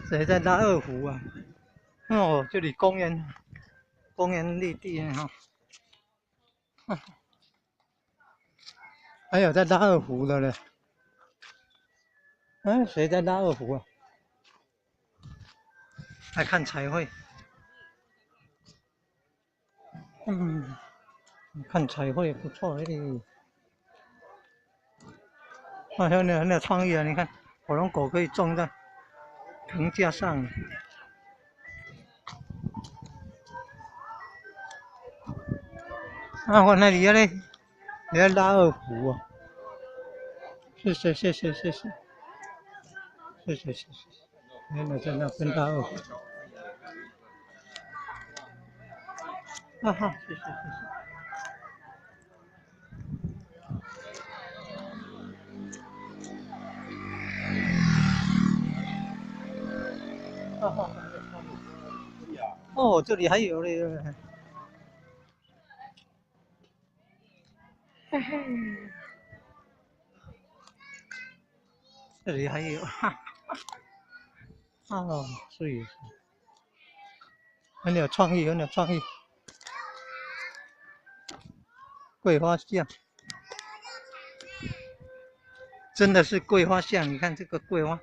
谁在拉二胡啊？哦，这里公园绿地哈。还有在拉二胡的嘞。谁在拉二胡啊？来看彩绘。看彩绘不错很有创意啊！你看，火龙果可以种在藤架上。我那里嘞，你要拉二胡啊？谢谢。原来在那边拉二胡。谢谢。哦，这里还有嘞。这里还有，是，很有创意。桂花巷，真的是桂花巷，你看这个桂花。